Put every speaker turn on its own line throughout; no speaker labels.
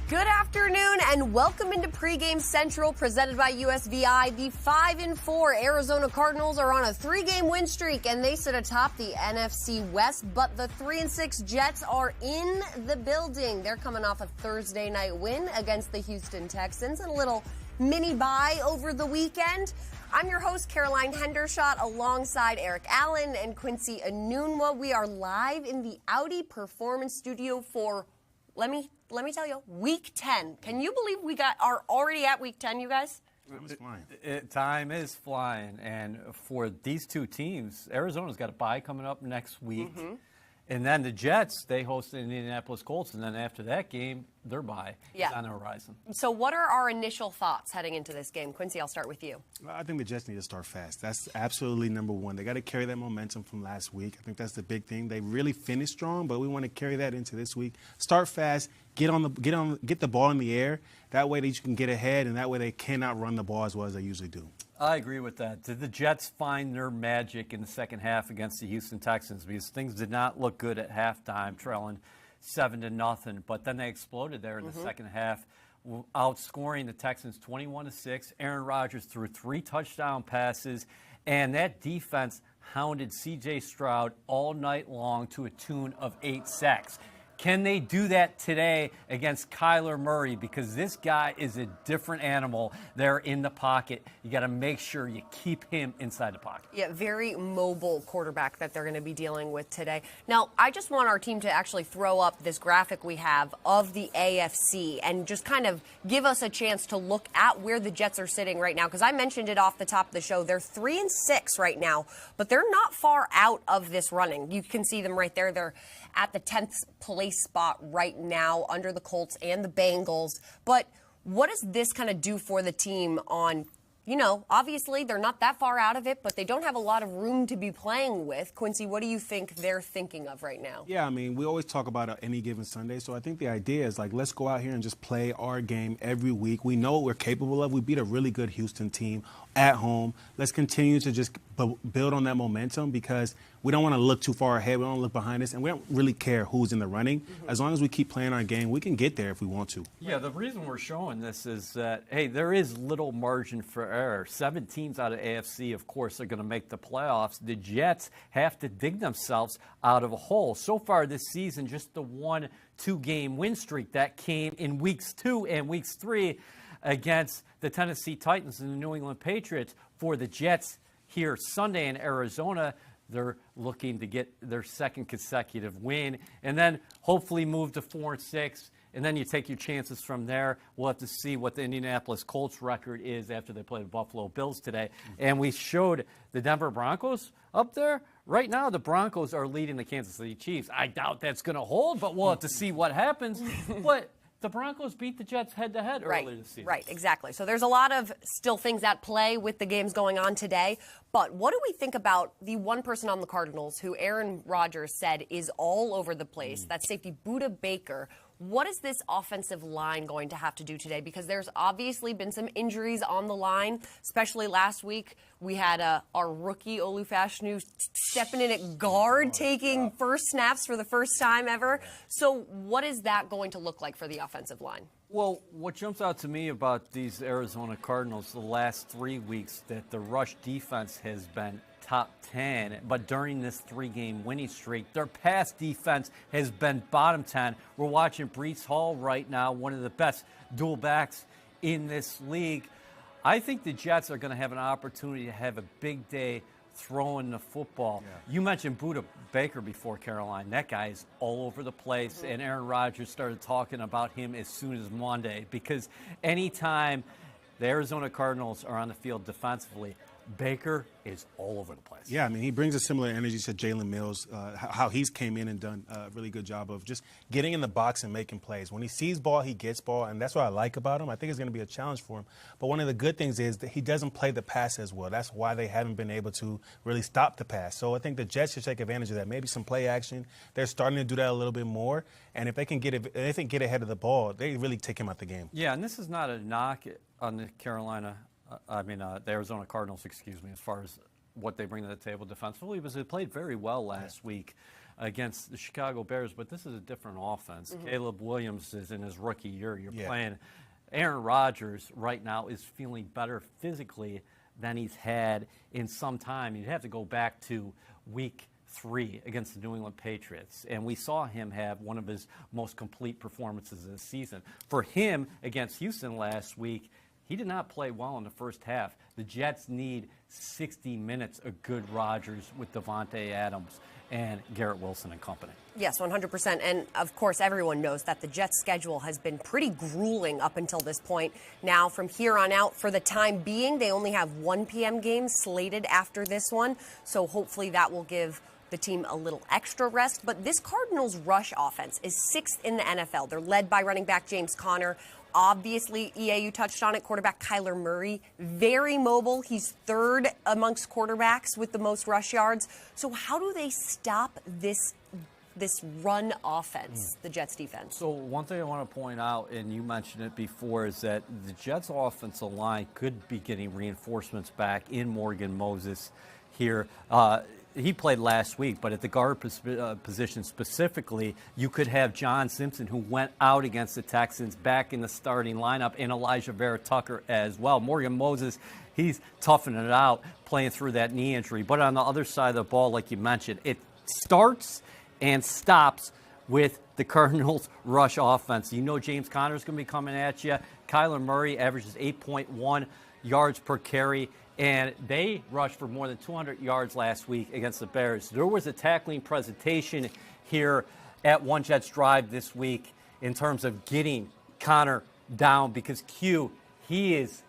Good afternoon and welcome into Pregame Central presented by USVI. The 5-4 Arizona Cardinals are on a 3-game win streak and they sit atop the NFC West, but the 3-6 Jets are in the building. They're coming off a Thursday night win against the Houston Texans and a little mini bye over the weekend. I'm your host, Caroline Hendershot, alongside Eric Allen and Quincy Anunwa. We are live in the Audi Performance Studio for, let me tell you, Week 10. Can you believe we are already at Week 10, you guys?
Time is flying.
Time is flying. And for these two teams, Arizona's got a bye coming up next week. And then the Jets, they host the Indianapolis Colts. And then after that game, their bye is on the horizon.
So what are our initial thoughts heading into this game? Quincy, I'll start with you.
I think the Jets need to start fast. That's absolutely number one. They got to carry that momentum from last week. I think that's the big thing. They really finished strong, but we want to carry that into this week. Start fast. Get the ball in the air. That way that you can get ahead, and that way they cannot run the ball as well as they usually do.
I agree with that. Did the Jets find their magic in the second half against the Houston Texans? Because things did not look good at halftime, trailing 7-0. But then they exploded there in the second half, outscoring the Texans 21-6. Aaron Rodgers threw 3 touchdown passes, and that defense hounded C.J. Stroud all night long to a tune of 8 sacks. Can they do that today against Kyler Murray? Because this guy is a different animal there in the pocket. You got to make sure you keep him inside the pocket.
Yeah, very mobile quarterback that they're going to be dealing with today. Now, I just want our team to actually throw up this graphic we have of the AFC and just kind of give us a chance to look at where the Jets are sitting right now. Because I mentioned it off the top of the show. They're 3-6 right now, but they're not far out of this running. You can see them right there. They're at the 10th place spot right now under the Colts and the Bengals. But what does this kind of do for the team on, obviously they're not that far out of it, but they don't have a lot of room to be playing with. Quincy, what do you think they're thinking of right now?
Yeah, I mean, we always talk about any given Sunday. So I think the idea is, let's go out here and just play our game every week. We know what we're capable of. We beat a really good Houston team at home. Let's continue to just build on that momentum because we don't want to look too far ahead. We don't want to look behind us, and we don't really care who's in the running. As long as we keep playing our game, we can get there if we want to.
Yeah, the reason we're showing this is that, hey, there is little margin for error. 7 teams out of AFC, of course, are going to make the playoffs. The Jets have to dig themselves out of a hole. So far this season, just the 1-2-game win streak that came in weeks 2 and weeks 3 against the Tennessee Titans and the New England Patriots. For the Jets here Sunday in Arizona, they're looking to get their second consecutive win and then hopefully move to 4-6. And then you take your chances from there. We'll have to see what the Indianapolis Colts record is after they play the Buffalo Bills today. And we showed the Denver Broncos up there. Right now, the Broncos are leading the Kansas City Chiefs. I doubt that's going to hold, but we'll have to see what happens. But the Broncos beat the Jets head-to-head earlier this season.
Right, exactly. So there's a lot of still things at play with the games going on today. But what do we think about the one person on the Cardinals who Aaron Rodgers said is all over the place? That's safety Budda Baker. What is this offensive line going to have to do today? Because there's obviously been some injuries on the line, especially last week. We had our rookie Olufashinu stepping in at guard, taking first snaps for the first time ever. So what is that going to look like for the offensive line?
Well, what jumps out to me about these Arizona Cardinals the last 3 weeks, that the rush defense has been top 10, but during this 3-game winning streak, their pass defense has been bottom 10. We're watching Breece Hall right now, one of the best dual backs in this league. I think the Jets are going to have an opportunity to have a big day throwing the football. Yeah. You mentioned Budda Baker before, Caroline. That guy is all over the place, and Aaron Rodgers started talking about him as soon as Monday because anytime the Arizona Cardinals are on the field defensively, Baker is all over the place.
Yeah, I mean, he brings a similar energy to Jalen Mills, how he's came in and done a really good job of just getting in the box and making plays. When he sees ball, he gets ball, and that's what I like about him. I think it's going to be a challenge for him. But one of the good things is that he doesn't play the pass as well. That's why they haven't been able to really stop the pass. So I think the Jets should take advantage of that. Maybe some play action. They're starting to do that a little bit more. And if they can get ahead of the ball, they really take him out the game.
Yeah, and this is not a knock on the the Arizona Cardinals, as far as what they bring to the table defensively, because they played very well last week. against the Chicago Bears, but this is a different offense. Caleb Williams is in his rookie year. You're playing Aaron Rodgers right now is feeling better physically than he's had in some time. You'd have to go back to week 3 against the New England Patriots, and we saw him have one of his most complete performances this season. For him against Houston last week, he did not play well in the first half. The Jets need 60 minutes of good Rodgers with Devontae Adams and Garrett Wilson and company.
Yes, 100%. And, of course, everyone knows that the Jets' schedule has been pretty grueling up until this point. Now, from here on out, for the time being, they only have 1 p.m. games slated after this one. So hopefully that will give the team a little extra rest. But this Cardinals rush offense is 6th in the NFL. They're led by running back James Conner. Obviously, you touched on it, quarterback Kyler Murray, very mobile. He's 3rd amongst quarterbacks with the most rush yards. So how do they stop this run offense, the Jets defense?
So one thing I want to point out, and you mentioned it before, is that the Jets offensive line could be getting reinforcements back in Morgan Moses here. He played last week, but at the guard position specifically, you could have John Simpson, who went out against the Texans, back in the starting lineup, and Elijah Vera Tucker as well. Morgan Moses, he's toughing it out, playing through that knee injury. But on the other side of the ball, like you mentioned, it starts and stops with the Cardinals' rush offense. You know James Conner's going to be coming at you. Kyler Murray averages 8.1 yards per carry. And they rushed for more than 200 yards last week against the Bears. There was a tackling presentation here at One Jets Drive this week in terms of getting Conner down because Q, he is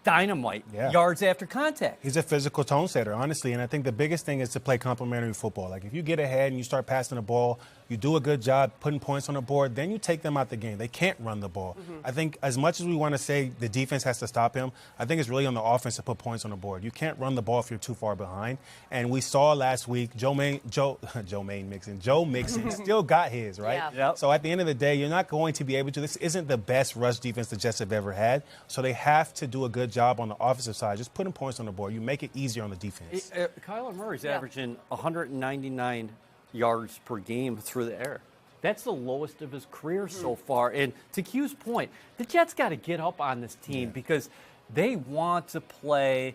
dynamite yards after contact.
He's a physical tone setter, honestly, and I think the biggest thing is to play complementary football. Like if you get ahead and you start passing the ball, you do a good job putting points on the board, then you take them out the game. They can't run the ball. I think as much as we want to say the defense has to stop him, I think it's really on the offense to put points on the board. You can't run the ball if you're too far behind. And we saw last week Joe Mixon still got his, right?
Yeah.
Yep.
So at the end of the day, you're not going to be able to. This isn't the best rush defense the Jets have ever had. So they have to do a good job on the offensive side, just putting points on the board. You make it easier on the defense.
Kyler Murray's averaging 199 yards per game through the air. That's the lowest of his career so far. And to Q's point, the Jets got to get up on this team because they want to play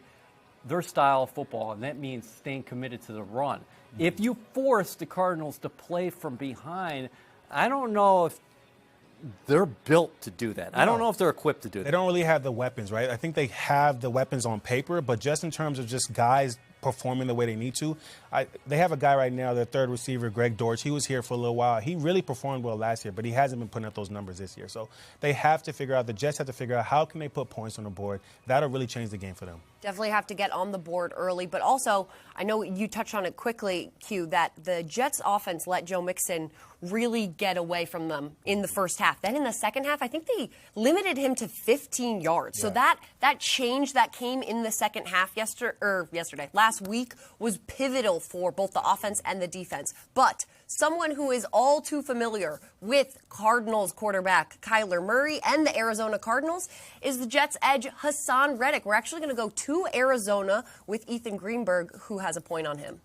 their style of football, and that means staying committed to the run. If you force the Cardinals to play from behind, I don't know if they're built to do that. I don't know if they're equipped to do that.
They don't really have the weapons, right? I think they have the weapons on paper, but just in terms of just guys performing the way they need to. They have a guy right now, their 3rd receiver, Greg Dortch. He was here for a little while. He really performed well last year, but he hasn't been putting up those numbers this year. So they have to figure out, the Jets have to figure out how can they put points on the board. That'll really change the game for them.
Definitely have to get on the board early. But also, I know you touched on it quickly, Q, that the Jets offense let Joe Mixon really get away from them in the first half. Then in the second half, I think they limited him to 15 yards. So that change that came in the second half last week was pivotal for both the offense and the defense. But someone who is all too familiar with Cardinals quarterback Kyler Murray and the Arizona Cardinals is the Jets' edge Hassan Reddick. We're actually going to go to Arizona with Ethan Greenberg, who has a point on him.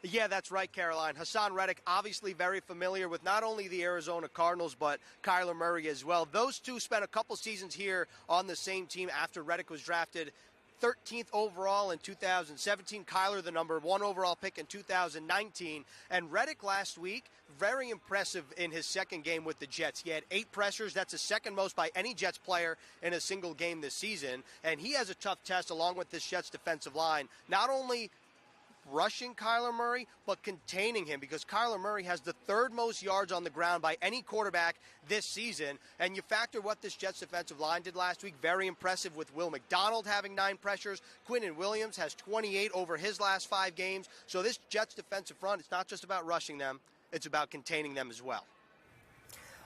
Yeah, that's right, Caroline. Hassan Reddick, obviously very familiar with not only the Arizona Cardinals, but Kyler Murray as well. Those two spent a couple seasons here on the same team after Reddick was drafted 13th overall in 2017. Kyler, the number 1 overall pick in 2019. And Reddick last week, very impressive in his second game with the Jets. He had 8 pressures. That's the second most by any Jets player in a single game this season. And he has a tough test along with this Jets defensive line. Not only rushing Kyler Murray, but containing him, because Kyler Murray has the 3rd most yards on the ground by any quarterback this season. And you factor what this Jets defensive line did last week, very impressive with Will McDonald having 9 pressures. Quinnen Williams has 28 over his last 5 games. So this Jets defensive front, it's not just about rushing them, it's about containing them as well.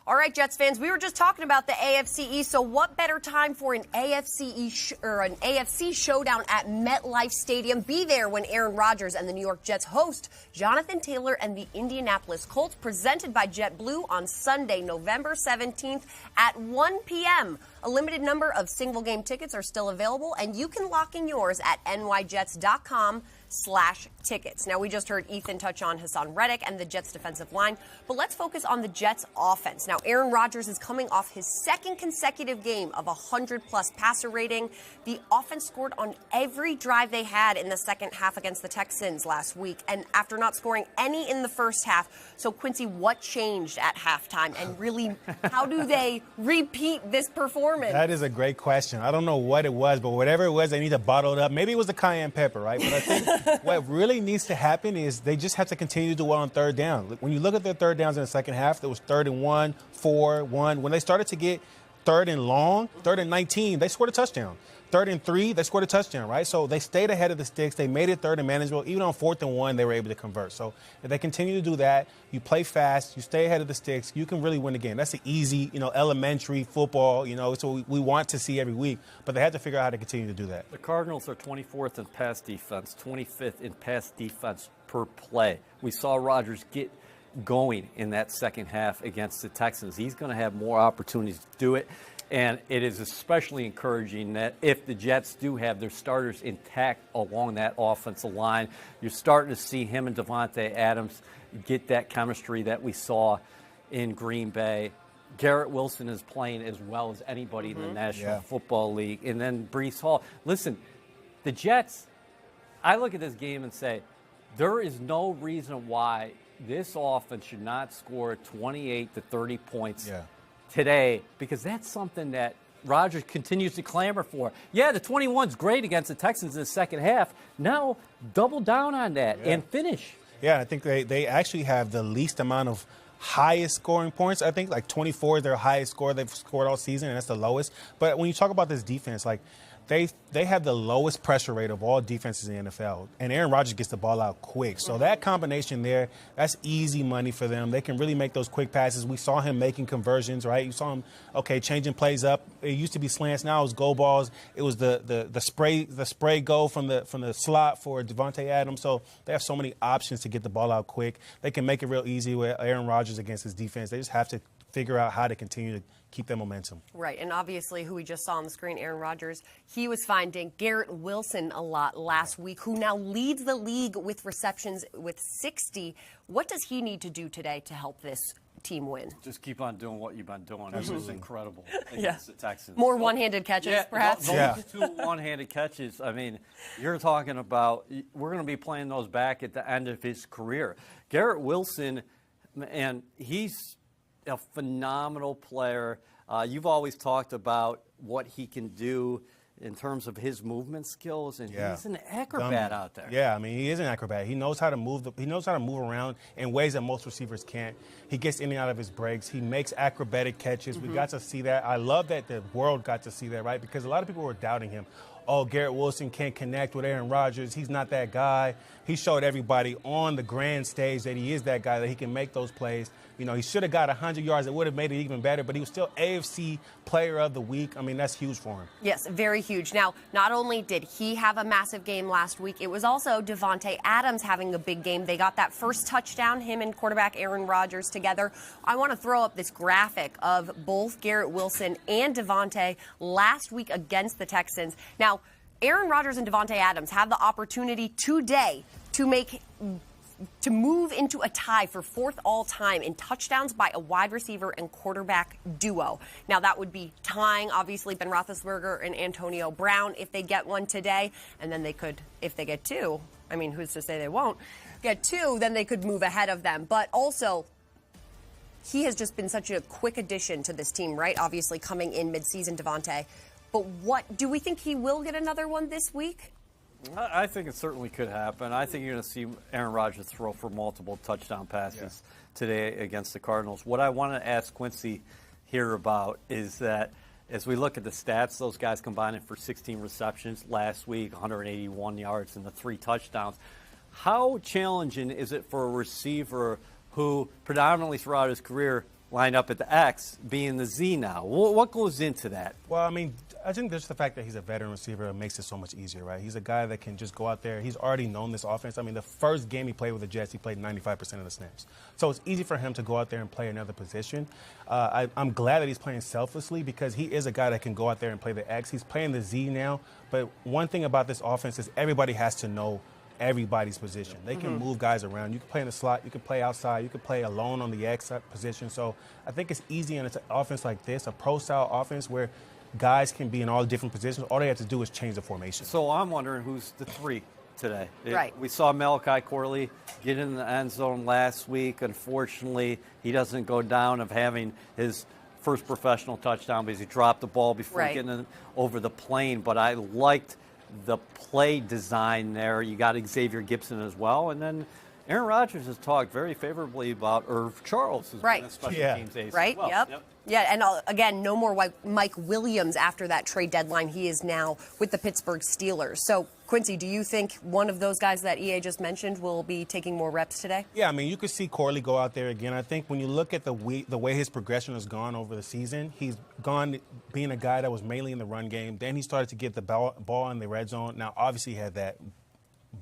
All right, Jets fans, we were just talking about the AFC East, so what better time for an AFC showdown at MetLife Stadium? Be there when Aaron Rodgers and the New York Jets host Jonathan Taylor and the Indianapolis Colts, presented by JetBlue on Sunday, November 17th at 1 p.m. A limited number of single-game tickets are still available, and you can lock in yours at nyjets.com/tickets. Now, we just heard Ethan touch on Hassan Reddick and the Jets defensive line, but let's focus on the Jets offense. Now, Aaron Rodgers is coming off his second consecutive game of 100-plus passer rating. The offense scored on every drive they had in the second half against the Texans last week, and after not scoring any in the first half. So, Quincy, what changed at halftime, and really, how do they repeat this performance?
That is a great question. I don't know what it was, but whatever it was, they need to bottle it up. Maybe it was the cayenne pepper, right? But I think what really needs to happen is they just have to continue to do well on third down. When you look at their third downs in the second half, there was 3rd and 1, 4, 1. When they started to get 3rd and long, 3rd and 19, they scored a touchdown. 3rd and 3, they scored a touchdown, right? So they stayed ahead of the sticks. They made it 3rd and manageable. Even on 4th and 1, they were able to convert. So if they continue to do that, you play fast, you stay ahead of the sticks, you can really win the game. That's the easy, elementary football, it's what we want to see every week. But they have to figure out how to continue to do that.
The Cardinals are 24th in pass defense, 25th in pass defense per play. We saw Rodgers get going in that second half against the Texans. He's going to have more opportunities to do it. And it is especially encouraging that if the Jets do have their starters intact along that offensive line, you're starting to see him and Davante Adams get that chemistry that we saw in Green Bay. Garrett Wilson is playing as well as anybody in the National Football League. And then Breece Hall. Listen, the Jets, I look at this game and say, there is no reason why this offense should not score 28 to 30 points today, because that's something that Rodgers continues to clamor for. Yeah, the 21's great against the Texans in the second half. Now, double down on that and finish.
Yeah, I think they actually have the least amount of highest scoring points. I think like 24 is their highest score they've scored all season, and that's the lowest. But when you talk about this defense, like they have the lowest pressure rate of all defenses in the NFL, and Aaron Rodgers gets the ball out quick. So that combination there, that's easy money for them. They can really make those quick passes. We saw him making conversions, right? You saw him, changing plays up. It used to be slants, now it's go balls. It was the spray go from the slot for Davante Adams. So they have so many options to get the ball out quick. They can make it real easy with Aaron Rodgers against his defense. They just have to figure out how to continue to keep that momentum.
Right, and obviously who we just saw on the screen, Aaron Rodgers, he was finding Garrett Wilson a lot last week, who now leads the league with receptions with 60. What does he need to do today to help this team win?
Just keep on doing what you've been doing. This is incredible against the Texans.
More one-handed catches, perhaps?
Those 2 one-handed catches, I mean, you're talking about, we're going to be playing those back at the end of his career. Garrett Wilson, and he's a phenomenal player. You've always talked about what he can do in terms of his movement skills, and he's an acrobat out there.
Yeah, I mean, he is an acrobat. He knows how to move. He knows how to move around in ways that most receivers can't. He gets in and out of his breaks. He makes acrobatic catches. We got to see that. I love that the world got to see that, right? Because a lot of people were doubting him. Oh, Garrett Wilson can't connect with Aaron Rodgers. He's not that guy. He showed everybody on the grand stage that he is that guy, that he can make those plays. He should have got 100 yards. It would have made it even better, but he was still AFC Player of the Week. I mean, that's huge for him.
Yes, very huge. Now, not only did he have a massive game last week, it was also Davante Adams having a big game. They got that first touchdown, him and quarterback Aaron Rodgers together. I want to throw up this graphic of both Garrett Wilson and Davante last week against the Texans. Now, Aaron Rodgers and Davante Adams have the opportunity today to move into a tie for 4th all-time in touchdowns by a wide receiver and quarterback duo. Now, that would be tying, obviously, Ben Roethlisberger and Antonio Brown if they get one today. And then they could, if they get 2, I mean, who's to say they won't get 2, then they could move ahead of them. But also, he has just been such a quick addition to this team, right? Obviously, coming in midseason, Davante. But what, do we think he will get another one this week?
I think it certainly could happen. I think you're going to see Aaron Rodgers throw for multiple touchdown passes today against the Cardinals. What I want to ask Quincy here about is that as we look at the stats, those guys combined for 16 receptions last week, 181 yards, and the 3 touchdowns. How challenging is it for a receiver who predominantly throughout his career lined up at the X, being the Z now? What goes into that?
Well, I mean, I think just the fact that he's a veteran receiver makes it so much easier, right? He's a guy that can just go out there. He's already known this offense. I mean, the first game he played with the Jets, he played 95% of the snaps. So it's easy for him to go out there and play another position. I'm glad that he's playing selflessly because he is a guy that can go out there and play the X. He's playing the Z now. But one thing about this offense is everybody has to know everybody's position. They can move guys around. You can play in the slot. You can play outside. You can play alone on the X position. So I think it's easy in an offense like this, a pro-style offense where guys can be in all different positions. All they have to do is change the formation.
So I'm wondering who's the 3 today.
Right.
We saw Malachi Corley get in the end zone last week. Unfortunately, he doesn't go down of having his first professional touchdown because he dropped the ball before getting over the plane. But I liked the play design there. You got Xavier Gibson as well. And then Aaron Rodgers has talked very favorably about Irv Charles as being a special teams ace
Right,
as well.
yep. Yeah, and again, no more Mike Williams after that trade deadline. He is now with the Pittsburgh Steelers. So, Quincy, do you think one of those guys that EA just mentioned will be taking more reps today?
Yeah, I mean, you could see Corley go out there again. I think when you look at the way his progression has gone over the season, he's gone being a guy that was mainly in the run game. Then he started to get the ball in the red zone. Now, obviously, he had that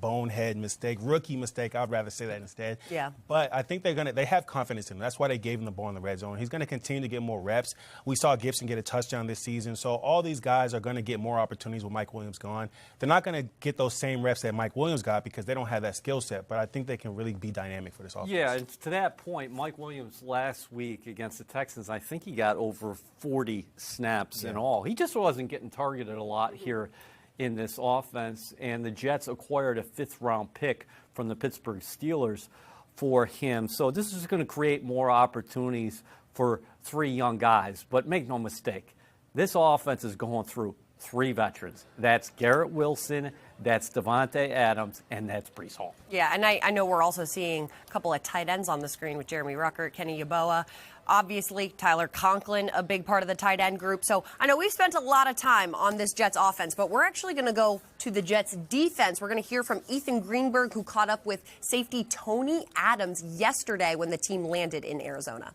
bonehead mistake, rookie mistake. I'd rather say that instead.
Yeah.
But I think they have confidence in him. That's why they gave him the ball in the red zone. He's going to continue to get more reps. We saw Gibson get a touchdown this season. So all these guys are going to get more opportunities with Mike Williams gone. They're not going to get those same reps that Mike Williams got because they don't have that skill set. But I think they can really be dynamic for this offense.
Yeah, and to that point, Mike Williams last week against the Texans, I think he got over 40 snaps in all. He just wasn't getting targeted a lot here in this offense, and the Jets acquired a 5th-round pick from the Pittsburgh Steelers for him. So this is going to create more opportunities for 3 young guys. But make no mistake, this offense is going through 3 veterans. That's Garrett Wilson, that's Devontae Adams, and that's Breece Hall.
Yeah, and I know we're also seeing a couple of tight ends on the screen with Jeremy Ruckert, Kenny Yeboah. Obviously, Tyler Conklin, a big part of the tight end group. So I know we've spent a lot of time on this Jets offense, but we're actually going to go to the Jets defense. We're going to hear from Ethan Greenberg, who caught up with safety Tony Adams yesterday when the team landed in Arizona.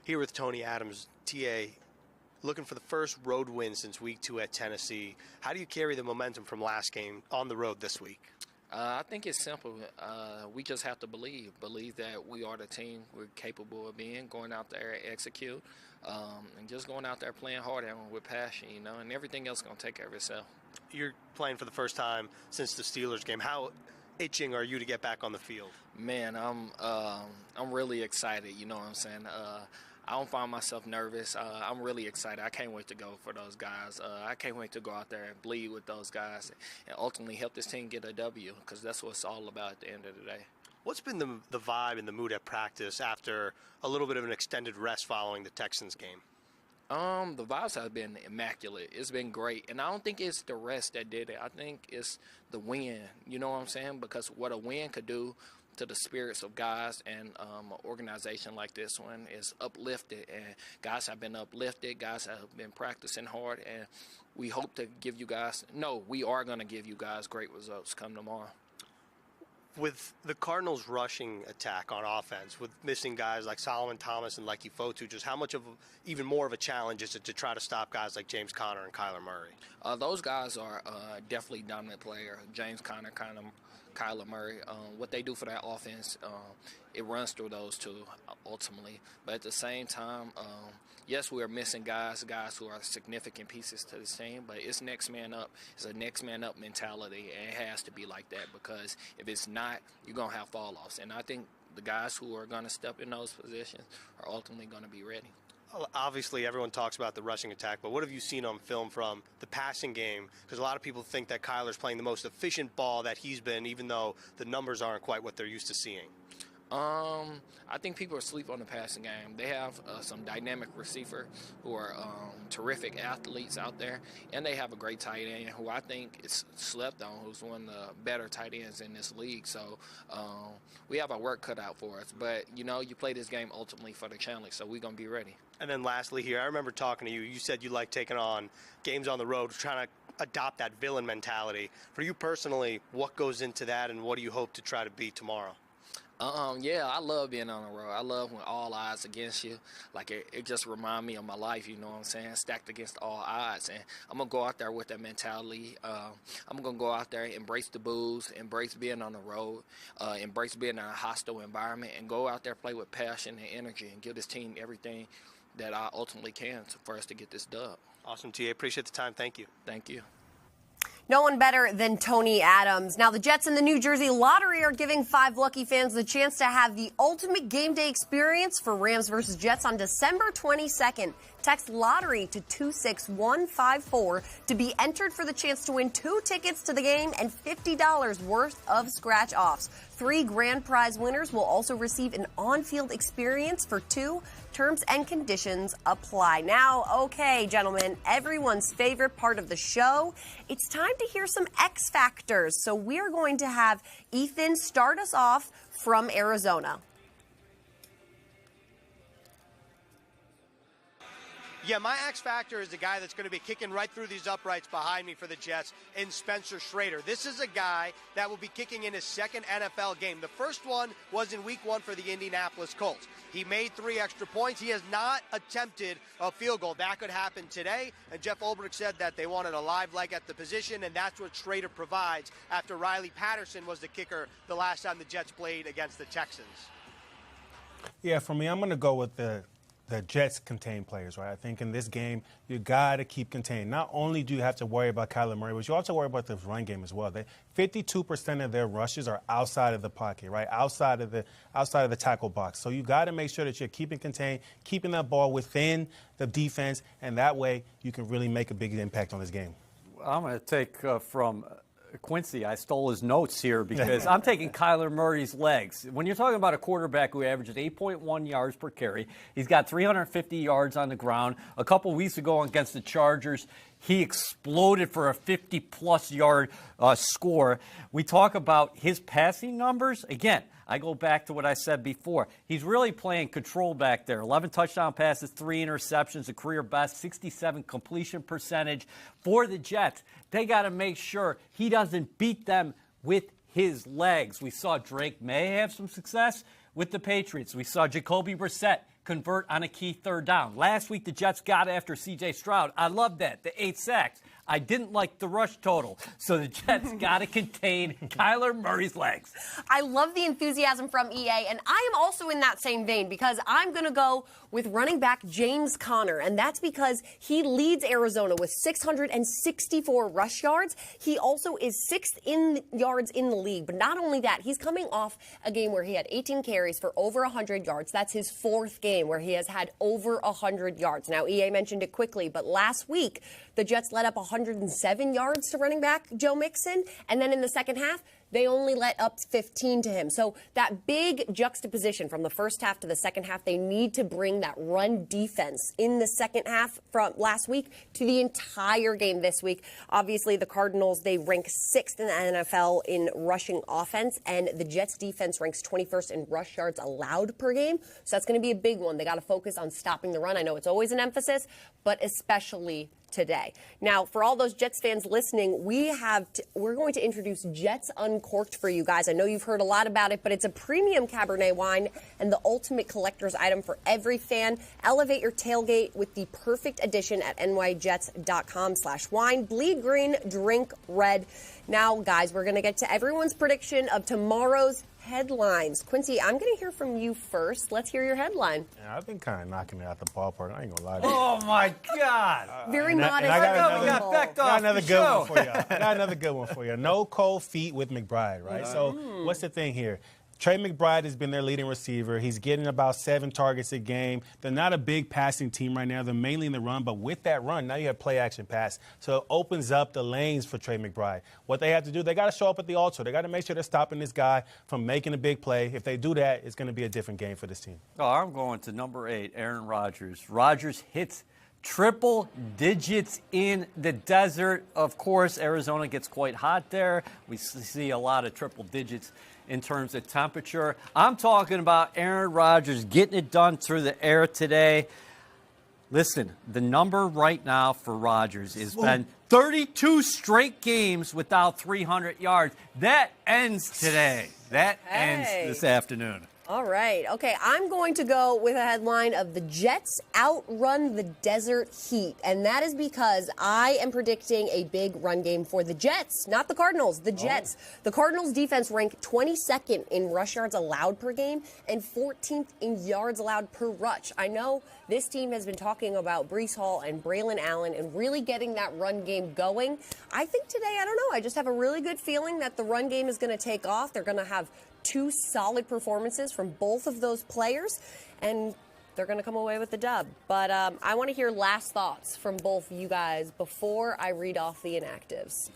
Here with Tony Adams, TA, looking for the first road win since week 2 at Tennessee. How do you carry the momentum from last game on the road this week?
I think it's simple. We just have to believe that we are the team we're capable of being, going out there and execute, and just going out there playing hard and with passion, and everything else is going to take care of itself.
You're playing for the first time since the Steelers game. How itching are you to get back on the field?
Man, I'm really excited, you know what I'm saying? I don't find myself nervous. I'm really excited. I can't wait to go for those guys. I can't wait to go out there and bleed with those guys and ultimately help this team get a W, because that's what it's all about at the end of the day.
What's been the vibe and the mood at practice after a little bit of an extended rest following the Texans game?
The vibes have been immaculate. It's been great. And I don't think it's the rest that did it. I think it's the win. You know what I'm saying? Because what a win could do to the spirits of guys and an organization like this one is uplifted. And guys have been uplifted. Guys have been practicing hard. And we hope to give you guys – no, we are going to give you guys great results come tomorrow.
With the Cardinals' rushing attack on offense, with missing guys like Solomon Thomas and like Ifotu, just how much of even more of a challenge is it to try to stop guys like James Conner and Kyler Murray?
Those guys are definitely dominant player. James Conner, Kyler Murray. What they do for that offense, it runs through those two ultimately. But at the same time, yes, we are missing guys who are significant pieces to this team, but it's next man up. It's a next man up mentality, and it has to be like that, because if it's not, you're going to have fall-offs. And I think the guys who are going to step in those positions are ultimately going to be ready.
Obviously, everyone talks about the rushing attack, but what have you seen on film from the passing game? Because a lot of people think that Kyler's playing the most efficient ball that he's been, even though the numbers aren't quite what they're used to seeing.
I think people are asleep on the passing game. They have some dynamic receiver who are terrific athletes out there, and they have a great tight end who I think is slept on, who's one of the better tight ends in this league. So we have our work cut out for us. But, you play this game ultimately for the challenge, so we're going to be ready.
And then lastly here, I remember talking to you. You said you like taking on games on the road, trying to adopt that villain mentality. For you personally, what goes into that, and what do you hope to try to beat tomorrow?
Yeah, I love being on the road. I love when all odds against you. Like it just reminds me of my life, you know what I'm saying? Stacked against all odds. And I'm going to go out there with that mentality. I'm going to go out there, embrace the booze, embrace being on the road, embrace being in a hostile environment, and go out there, play with passion and energy, and give this team everything that I ultimately can for us to get this dub.
Awesome, TA. Appreciate the time. Thank you.
Thank you.
No one better than Tony Adams. Now, the Jets and the New Jersey Lottery are giving 5 lucky fans the chance to have the ultimate game day experience for Rams versus Jets on December 22nd. Text LOTTERY to 26154 to be entered for the chance to win 2 tickets to the game and $50 worth of scratch-offs. 3 grand prize winners will also receive an on-field experience for 2. Terms and conditions apply. Now, okay, gentlemen, everyone's favorite part of the show. It's time to hear some X Factors. So we're going to have Ethan start us off from Arizona.
Yeah, my X factor is the guy that's going to be kicking right through these uprights behind me for the Jets in Spencer Schrader. This is a guy that will be kicking in his second NFL game. The first one was in week 1 for the Indianapolis Colts. He made 3 extra points. He has not attempted a field goal. That could happen today. And Jeff Ulbrich said that they wanted a live leg at the position, and that's what Schrader provides after Riley Patterson was the kicker the last time the Jets played against the Texans.
Yeah, for me, I'm going to go with the Jets contain players, right? I think in this game, you got to keep contained. Not only do you have to worry about Kyler Murray, but you also worry about the run game as well. 52% of their rushes are outside of the pocket, right? Outside of the tackle box. So you got to make sure that you're keeping contained, keeping that ball within the defense, and that way you can really make a big impact on this game.
I'm going to take from Quincy. I stole his notes here because I'm taking Kyler Murray's legs. When you're talking about a quarterback who averages 8.1 yards per carry, he's got 350 yards on the ground. A couple weeks ago against the Chargers, he exploded for a 50-plus yard score. We talk about his passing numbers. Again, I go back to what I said before. He's really playing control back there. 11 touchdown passes, 3 interceptions, a career best, 67 completion percentage for the Jets. They got to make sure he doesn't beat them with his legs. We saw Drake May have some success with the Patriots. We saw Jacoby Brissett convert on a key third down. Last week, the Jets got after C.J. Stroud. I love that, the 8 sacks. I didn't like the rush total. So the Jets got to contain Kyler Murray's legs.
I love the enthusiasm from EA, and I am also in that same vein because I'm going to go with running back James Conner, and that's because he leads Arizona with 664 rush yards. He also is 6th in yards in the league, but not only that, he's coming off a game where he had 18 carries for over 100 yards. That's his 4th game where he has had over 100 yards. Now, EA mentioned it quickly, but last week, the Jets let up 107 yards to running back Joe Mixon, and then in the second half, they only let up 15 to him. So that big juxtaposition from the first half to the second half, they need to bring that run defense in the second half from last week to the entire game this week. Obviously, the Cardinals, they rank 6th in the NFL in rushing offense, and the Jets defense ranks 21st in rush yards allowed per game. So that's going to be a big one. They got to focus on stopping the run. I know it's always an emphasis, but especially today. Now, for all those Jets fans listening, we're going to introduce Jets Uncorked for you guys. I know you've heard a lot about it, but it's a premium Cabernet wine and the ultimate collector's item for every fan. Elevate your tailgate with the perfect addition at nyjets.com/wine. Bleed green, drink red. Now, guys, we're going to get to everyone's prediction of tomorrow's headlines. Quincy, I'm going to hear from you first. Let's hear your headline.
Yeah, I've been kind of knocking it out the ballpark. I ain't going to lie to you.
Oh, my God.
Very modest.
I got
another
good one for you. No cold feet with McBride, right? So what's the thing here? Trey McBride has been their leading receiver. He's getting about 7 targets a game. They're not a big passing team right now. They're mainly in the run, but with that run, now you have play-action pass. So it opens up the lanes for Trey McBride. What they have to do, they got to show up at the altar. They got to make sure they're stopping this guy from making a big play. If they do that, it's going to be a different game for this team.
Oh, I'm going to number 8, Aaron Rodgers. Rodgers hits triple digits in the desert. Of course, Arizona gets quite hot there. We see a lot of triple digits in terms of temperature. I'm talking about Aaron Rodgers getting it done through the air today. Listen, the number right now for Rodgers has been 32 straight games without 300 yards. That ends today. That ends this afternoon.
All right. Okay, I'm going to go with a headline of the Jets outrun the desert heat. And that is because I am predicting a big run game for the Jets, not the Cardinals, the Jets. The Cardinals defense ranked 22nd in rush yards allowed per game and 14th in yards allowed per rush. I know this team has been talking about Breece Hall and Braylon Allen and really getting that run game going. I think today, I don't know, I just have a really good feeling that the run game is going to take off. They're going to have two solid performances from both of those players, and they're going to come away with the dub. But I want to hear last thoughts from both you guys before I read off the inactives.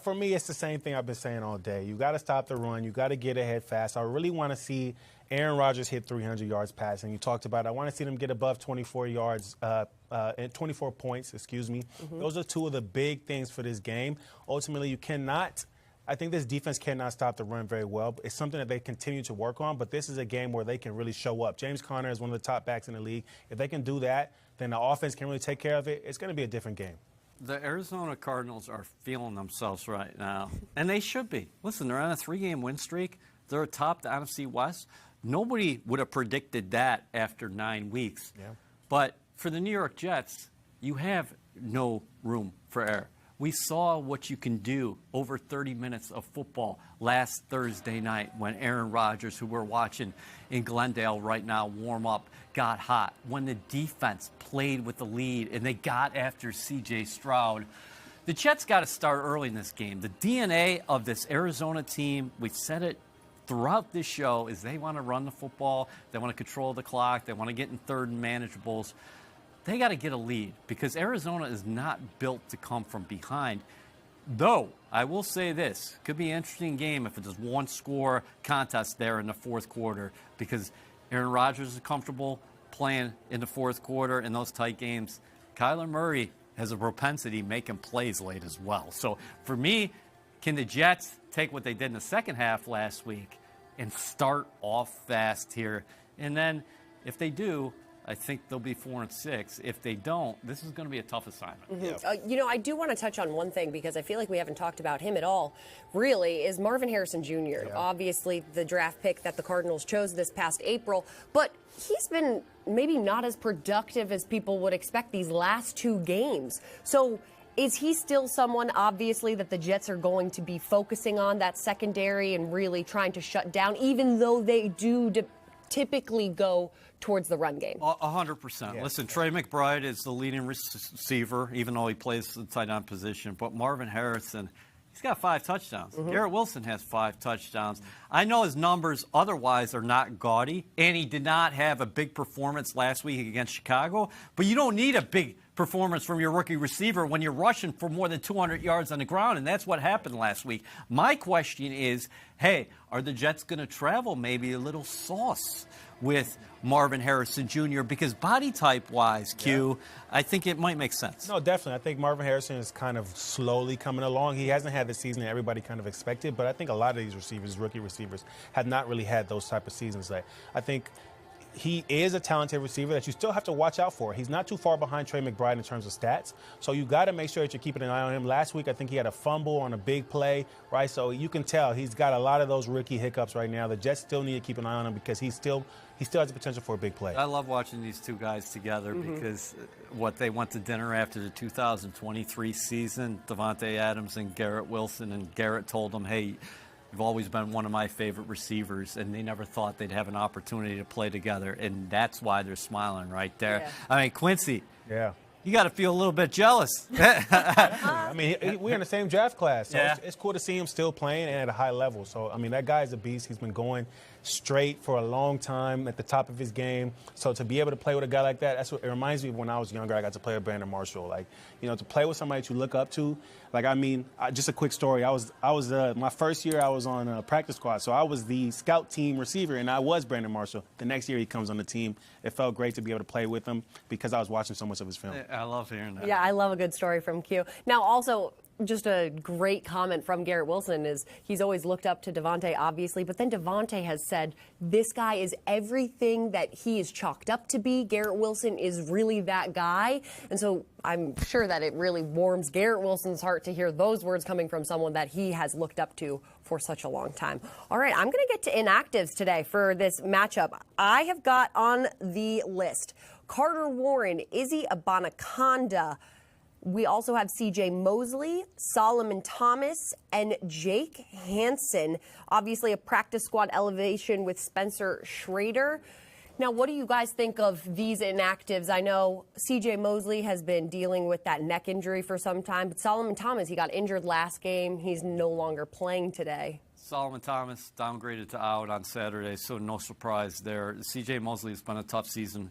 For me, it's the same thing I've been saying all day. You got to stop the run. You got to get ahead fast. I really want to see Aaron Rodgers hit 300 yards passing. You talked about it. I want to see them get above 24 yards and 24 points, excuse me. Those are two of the big things for this game. Ultimately, you cannot – I think this defense cannot stop the run very well. It's something that they continue to work on, but this is a game where they can really show up. James Conner is one of the top backs in the league. If they can do that, then the offense can really take care of it. It's going to be a different game.
The Arizona Cardinals are feeling themselves right now, and they should be. Listen, they're on a 3-game win streak. They're atop the NFC West. Nobody would have predicted that after 9 weeks.
Yeah.
But for the New York Jets, you have no room for error. We saw what you can do over 30 minutes of football last Thursday night when Aaron Rodgers, who we're watching in Glendale right now, warm up, got hot. When the defense played with the lead and they got after C.J. Stroud. The Jets got to start early in this game. The DNA of this Arizona team, we've said it throughout this show, is they want to run the football, they want to control the clock, they want to get in third and manageables. They got to get a lead because Arizona is not built to come from behind. Though, I will say this, could be an interesting game if it's a one-score contest there in the fourth quarter because Aaron Rodgers is comfortable playing in the fourth quarter in those tight games. Kyler Murray has a propensity making plays late as well. So for me, can the Jets take what they did in the second half last week and start off fast here? And then if they do, I think they'll be 4-6. If they don't, this is going to be a tough assignment.
I do want to touch on one thing because I feel like we haven't talked about him at all, really, is Marvin Harrison Jr. Yeah. Obviously, the draft pick that the Cardinals chose this past April, but he's been maybe not as productive as people would expect these last two games. So is he still someone, obviously, that the Jets are going to be focusing on, that secondary, and really trying to shut down, even though they do typically go towards the run game?
100%. Yeah. Listen, Trey McBride is the leading receiver, even though he plays the tight end position. But Marvin Harrison, he's got 5 touchdowns. Garrett Wilson has 5 touchdowns. I know his numbers otherwise are not gaudy, and he did not have a big performance last week against Chicago. But you don't need a big performance from your rookie receiver when you're rushing for more than 200 yards on the ground, and that's what happened last week. My question is, hey, are the Jets going to travel maybe a little sauce with Marvin Harrison Jr.? Because body type-wise, Q, I think it might make sense.
No, definitely. I think Marvin Harrison is kind of slowly coming along. He hasn't had the season that everybody kind of expected, but I think a lot of these receivers, rookie receivers, have not really had those type of seasons. I think he is a talented receiver that you still have to watch out for. He's not too far behind Trey McBride in terms of stats, so you got to make sure that you're keeping an eye on him. Last week, I think he had a fumble on a big play, right? So you can tell he's got a lot of those rookie hiccups right now. The Jets still need to keep an eye on him because he still has the potential for a big play.
I love watching these two guys together because they went to dinner after the 2023 season, Devontae Adams and Garrett Wilson, and Garrett told him, hey, you've always been one of my favorite receivers, and they never thought they'd have an opportunity to play together, and that's why they're smiling right there. Yeah. I mean, Quincy, you got to feel a little bit jealous.
I mean, we're in the same draft class, so it's cool to see him still playing and at a high level. So, I mean, that guy's a beast. He's been going straight for a long time at the top of his game. So to be able to play with a guy like that, that's what it reminds me of when I was younger. I got to play with Brandon Marshall. To play with somebody that you look up to. Just a quick story. I was my first year I was on a practice squad, so I was the scout team receiver, and I was Brandon Marshall. The next year he comes on the team. It felt great to be able to play with him because I was watching so much of his film.
I love hearing that.
Yeah, I love a good story from Q. Now, also, just a great comment from Garrett Wilson is he's always looked up to Devontae, obviously, but then Devontae has said this guy is everything that he is chalked up to be. Garrett Wilson is really that guy. And so I'm sure that it really warms Garrett Wilson's heart to hear those words coming from someone that he has looked up to for such a long time. All right, I'm going to get to inactives today for this matchup. I have got on the list Carter Warren, Izzy Abanaconda. We also have C.J. Mosley, Solomon Thomas, and Jake Hansen. Obviously, a practice squad elevation with Spencer Schrader. Now, what do you guys think of these inactives? I know C.J. Mosley has been dealing with that neck injury for some time, but Solomon Thomas, he got injured last game. He's no longer playing today.
Solomon Thomas downgraded to out on Saturday, so no surprise there. C.J. Mosley has been a tough season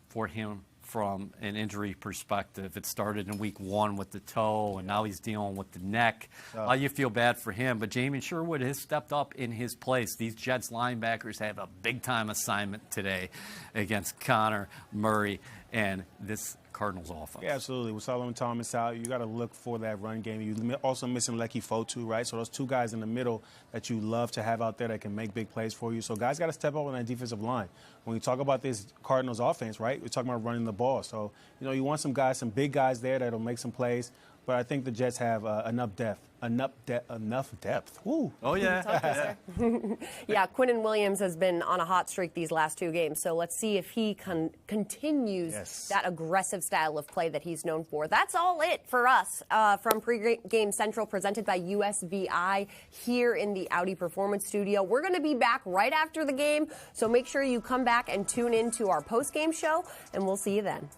for him from an injury perspective. It started in week 1 with the toe, and now he's dealing with the neck. You feel bad for him, but Jamin Sherwood has stepped up in his place. These Jets linebackers have a big-time assignment today against Connor Murray and this Cardinals offense.
Yeah, absolutely. With Solomon Thomas out, you got to look for that run game. You also missing Lecky Fotu, right? So those two guys in the middle that you love to have out there that can make big plays for you. So guys got to step up on that defensive line. When we talk about this Cardinals offense, right, we're talking about running the ball. So, you want some guys, some big guys there that'll make some plays. But I think the Jets have enough depth. Enough depth. Woo.
Oh, yeah.
Yeah, Quinnen Williams has been on a hot streak these last 2 games, so let's see if he continues that aggressive style of play that he's known for. That's all it for us from Pregame Central, presented by USVI here in the Audi Performance Studio. We're going to be back right after the game, so make sure you come back and tune in to our post-game show, and we'll see you then.